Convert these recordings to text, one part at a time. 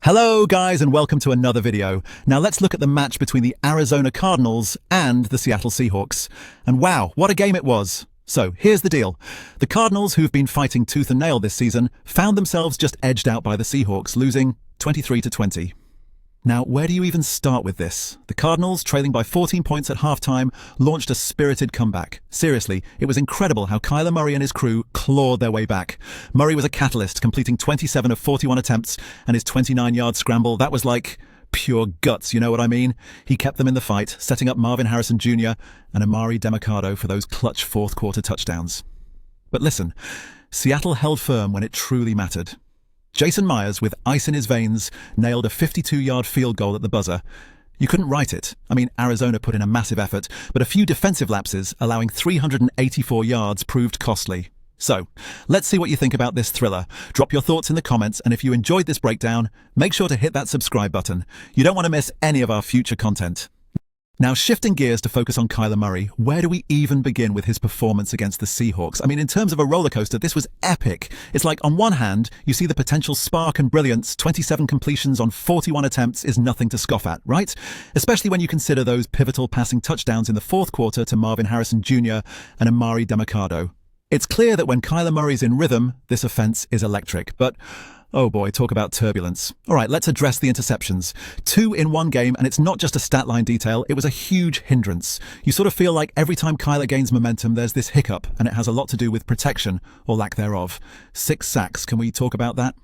Hello guys and welcome to another video. Now let's look at the match between the Arizona Cardinals and the Seattle Seahawks. And wow, what a game it was. So here's the deal. The Cardinals, who've been fighting tooth and nail this season, found themselves just edged out by the Seahawks, losing 23-20. Now, where do you even start with this? The Cardinals, trailing by 14 points at halftime, launched a spirited comeback. Seriously, it was incredible how Kyler Murray and his crew clawed their way back. Murray was a catalyst, completing 27 of 41 attempts, and his 29-yard scramble, that was like pure guts, you know what I mean? He kept them in the fight, setting up Marvin Harrison Jr. and Emari Demercado for those clutch fourth-quarter touchdowns. But listen, Seattle held firm when it truly mattered. Jason Myers, with ice in his veins, nailed a 52-yard field goal at the buzzer. You couldn't write it. I mean, Arizona put in a massive effort, but a few defensive lapses, allowing 384 yards, proved costly. So, let's see what you think about this thriller. Drop your thoughts in the comments, and if you enjoyed this breakdown, make sure to hit that subscribe button. You don't want to miss any of our future content. Now, shifting gears to focus on Kyler Murray, where do we even begin with his performance against the Seahawks? I mean, in terms of a roller coaster, this was epic. It's like, on one hand, you see the potential spark and brilliance. 27 completions on 41 attempts is nothing to scoff at, right? Especially when you consider those pivotal passing touchdowns in the fourth quarter to Marvin Harrison Jr. and Emari Demercado. It's clear that when Kyler Murray's in rhythm, this offense is electric, but oh boy, talk about turbulence. All right, let's address the interceptions. 2 in one game, and it's not just a stat line detail, it was a huge hindrance. You sort of feel like every time Kyler gains momentum, there's this hiccup, and it has a lot to do with protection, or lack thereof. 6 sacks, can we talk about that?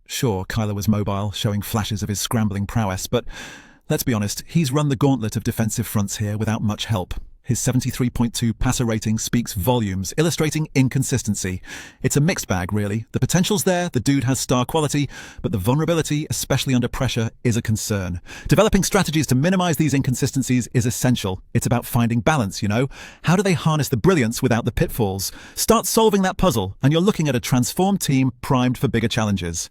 Sure, Kyler was mobile, showing flashes of his scrambling prowess, but let's be honest, he's run the gauntlet of defensive fronts here without much help. His 73.2 passer rating speaks volumes, illustrating inconsistency. It's a mixed bag, really. The potential's there, the dude has star quality, but the vulnerability, especially under pressure, is a concern. Developing strategies to minimize these inconsistencies is essential. It's about finding balance, you know? How do they harness the brilliance without the pitfalls? Start solving that puzzle, and you're looking at a transformed team primed for bigger challenges.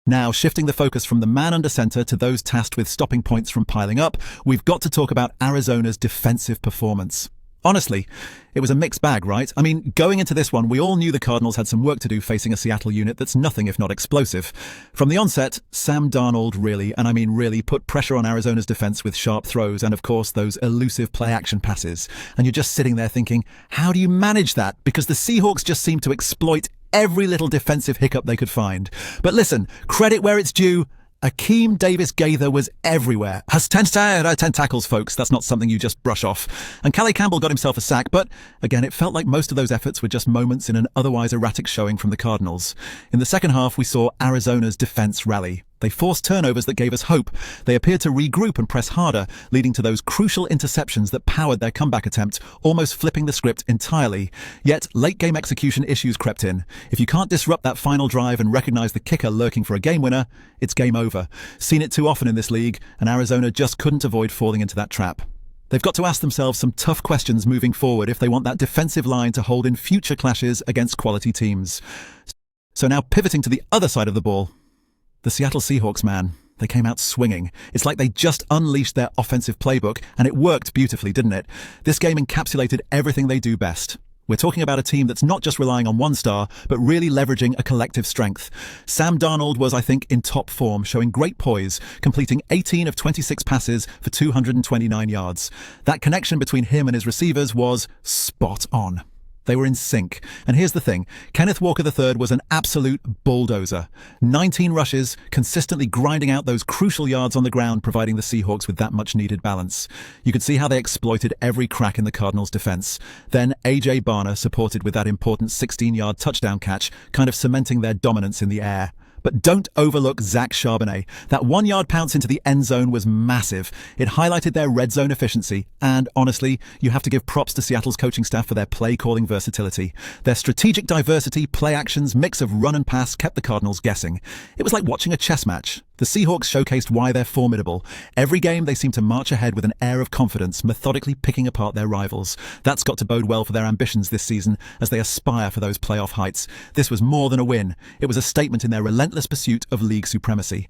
Now, shifting the focus from the man under center to those tasked with stopping points from piling up, we've got to talk about Arizona's defensive performance. Honestly, it was a mixed bag, right? I mean, going into this one, we all knew the Cardinals had some work to do facing a Seattle unit that's nothing if not explosive. From the onset, Sam Darnold really, and I mean really, put pressure on Arizona's defense with sharp throws and, of course, those elusive play-action passes. And you're just sitting there thinking, how do you manage that? Because the Seahawks just seem to exploit every little defensive hiccup they could find. But listen, credit where it's due. Akeem Davis-Gaither was everywhere. Has 10 tackles, folks. That's not something you just brush off. And Calais Campbell got himself a sack, but again, it felt like most of those efforts were just moments in an otherwise erratic showing from the Cardinals. In the second half, we saw Arizona's defense rally. They forced turnovers that gave us hope. They appeared to regroup and press harder, leading to those crucial interceptions that powered their comeback attempt, almost flipping the script entirely. Yet, late-game execution issues crept in. If you can't disrupt that final drive and recognize the kicker lurking for a game winner, it's game over. Seen it too often in this league, and Arizona just couldn't avoid falling into that trap. They've got to ask themselves some tough questions moving forward if they want that defensive line to hold in future clashes against quality teams. So now pivoting to the other side of the ball. The Seattle Seahawks, man, they came out swinging. It's like they just unleashed their offensive playbook, and it worked beautifully, didn't it? This game encapsulated everything they do best. We're talking about a team that's not just relying on one star, but really leveraging a collective strength. Sam Darnold was, I think, in top form, showing great poise, completing 18 of 26 passes for 229 yards. That connection between him and his receivers was spot on. They were in sync. And here's the thing. Kenneth Walker III was an absolute bulldozer. 19 rushes, consistently grinding out those crucial yards on the ground, providing the Seahawks with that much-needed balance. You could see how they exploited every crack in the Cardinals' defense. Then A.J. Barner supported with that important 16-yard touchdown catch, kind of cementing their dominance in the air. But don't overlook Zach Charbonnet. That 1-yard pounce into the end zone was massive. It highlighted their red zone efficiency, and honestly, you have to give props to Seattle's coaching staff for their play-calling versatility. Their strategic diversity, play actions, mix of run and pass kept the Cardinals guessing. It was like watching a chess match. The Seahawks showcased why they're formidable. Every game they seem to march ahead with an air of confidence, methodically picking apart their rivals. That's got to bode well for their ambitions this season as they aspire for those playoff heights. This was more than a win. It was a statement in their relentless pursuit of league supremacy.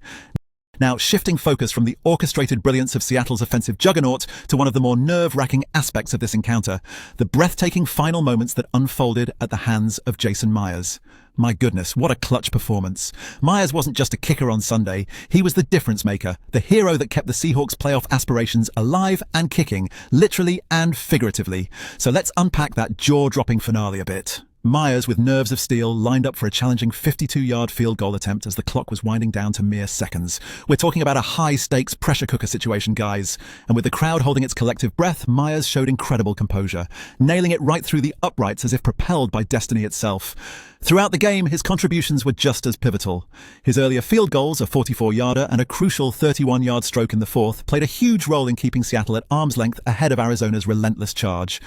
Now, shifting focus from the orchestrated brilliance of Seattle's offensive juggernaut to one of the more nerve-wracking aspects of this encounter, the breathtaking final moments that unfolded at the hands of Jason Myers. My goodness, what a clutch performance. Myers wasn't just a kicker on Sunday, he was the difference maker, the hero that kept the Seahawks' playoff aspirations alive and kicking, literally and figuratively. So let's unpack that jaw-dropping finale a bit. Myers, with nerves of steel, lined up for a challenging 52-yard field goal attempt as the clock was winding down to mere seconds. We're talking about a high-stakes pressure cooker situation, guys. And with the crowd holding its collective breath, Myers showed incredible composure, nailing it right through the uprights as if propelled by destiny itself. Throughout the game, his contributions were just as pivotal. His earlier field goals, a 44-yarder and a crucial 31-yard stroke in the fourth, played a huge role in keeping Seattle at arm's length ahead of Arizona's relentless charge.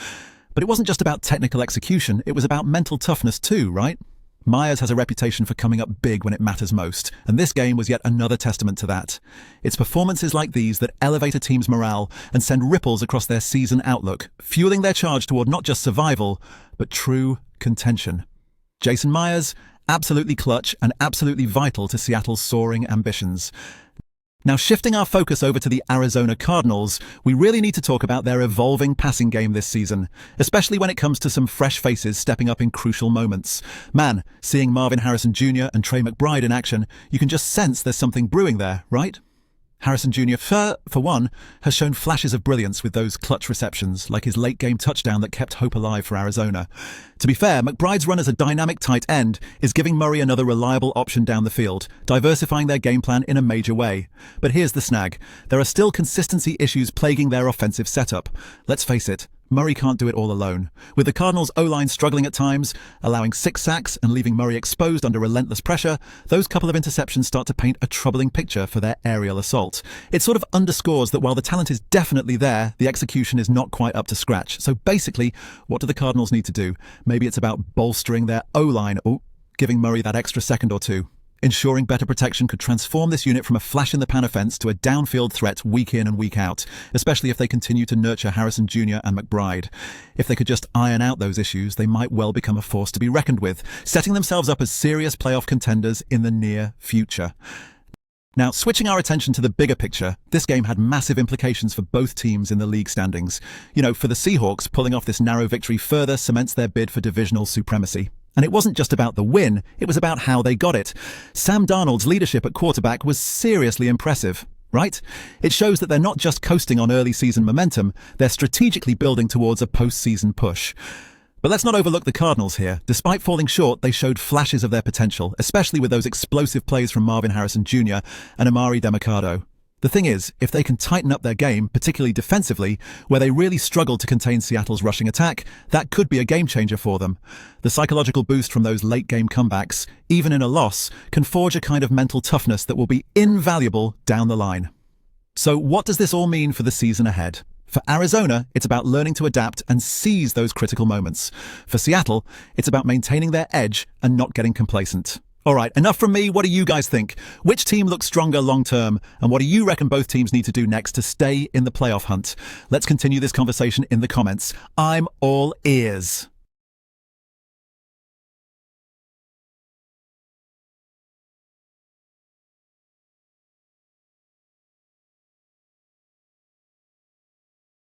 But it wasn't just about technical execution, it was about mental toughness too, right? Myers has a reputation for coming up big when it matters most, and this game was yet another testament to that. It's performances like these that elevate a team's morale and send ripples across their season outlook, fueling their charge toward not just survival, but true contention. Jason Myers, absolutely clutch and absolutely vital to Seattle's soaring ambitions. Now, shifting our focus over to the Arizona Cardinals, we really need to talk about their evolving passing game this season, especially when it comes to some fresh faces stepping up in crucial moments. Man, seeing Marvin Harrison Jr. and Trey McBride in action, you can just sense there's something brewing there, right? Harrison Jr., for one, has shown flashes of brilliance with those clutch receptions, like his late-game touchdown that kept hope alive for Arizona. To be fair, McBride's run as a dynamic tight end is giving Murray another reliable option down the field, diversifying their game plan in a major way. But here's the snag. There are still consistency issues plaguing their offensive setup. Let's face it, Murray can't do it all alone. With the Cardinals' O-line struggling at times, allowing 6 sacks and leaving Murray exposed under relentless pressure, those couple of interceptions start to paint a troubling picture for their aerial assault. It sort of underscores that while the talent is definitely there, the execution is not quite up to scratch. So basically, what do the Cardinals need to do? Maybe it's about bolstering their O-line, or giving Murray that extra second or two. Ensuring better protection could transform this unit from a flash-in-the-pan offense to a downfield threat week in and week out, especially if they continue to nurture Harrison Jr. and McBride. If they could just iron out those issues, they might well become a force to be reckoned with, setting themselves up as serious playoff contenders in the near future. Now, switching our attention to the bigger picture, this game had massive implications for both teams in the league standings. You know, for the Seahawks, pulling off this narrow victory further cements their bid for divisional supremacy. And it wasn't just about the win, it was about how they got it. Sam Darnold's leadership at quarterback was seriously impressive, right? It shows that they're not just coasting on early season momentum, they're strategically building towards a postseason push. But let's not overlook the Cardinals here. Despite falling short, they showed flashes of their potential, especially with those explosive plays from Marvin Harrison Jr. and Emari Demercado. The thing is, if they can tighten up their game, particularly defensively, where they really struggled to contain Seattle's rushing attack, that could be a game-changer for them. The psychological boost from those late-game comebacks, even in a loss, can forge a kind of mental toughness that will be invaluable down the line. So what does this all mean for the season ahead? For Arizona, it's about learning to adapt and seize those critical moments. For Seattle, it's about maintaining their edge and not getting complacent. All right, enough from me. What do you guys think? Which team looks stronger long-term? And what do you reckon both teams need to do next to stay in the playoff hunt? Let's continue this conversation in the comments. I'm all ears.